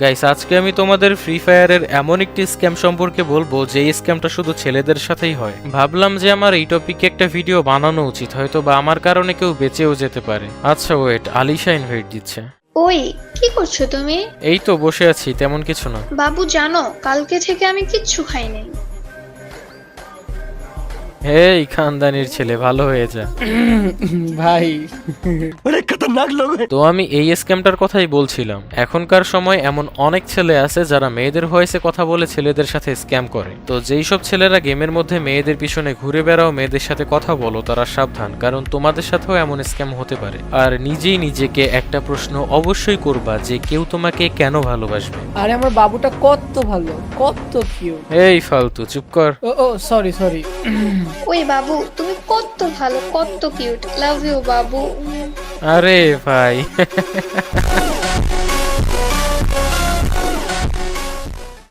Guys, আজকে আমি তোমাদের ফ্রি ফায়ারের এমন একটি স্ক্যাম সম্পর্কে বলবো যে এই স্ক্যামটা শুধু ছেলেদের সাথেই হয়। ভাবলাম যে আমার এই টপিকে একটা ভিডিও বানানো উচিত, হয়তো বা আমার কারণে কেউ বেঁচেও যেতে পারে। আচ্ছা ওয়েট, আলিশা ইনভাইট দিচ্ছে। ওই কি করছো তুমি? এই তো বসে আছি, তেমন কিছু না। বাবু জানো কালকে থেকে আমি কিচ্ছু খাই নাই। হেই খানদানির ছেলে, ভালো হয়ে যা। ভাই তো আমি এই স্ক্যামটার কথাই বলছিলাম। এখনকার সময় এমন অনেক ছেলে আছে যারা মেয়েদের ভয়েসে কথা বলে ছেলেদের সাথে স্ক্যাম করে। তো যেই সব ছেলেরা গেমের মধ্যে মেয়েদের পিছনে ঘুরে বেড়াও, মেয়েদের সাথে কথা বলো, তারা সাবধান, কারণ তোমাদের সাথেও এমন স্ক্যাম হতে পারে। আর নিজেই নিজেকে একটা প্রশ্ন অবশ্যই করবা যে কেউ তোমাকে কেন ভালোবাসবে। আরে আমার বাবুটা কত ভালো, কত কিউট। এই ফালতু, চুপ কর। ও সরি সরি। ওই বাবু তুমি কত ভালো, কত কিউট, লাভ ইউ বাবু। আরে ভাই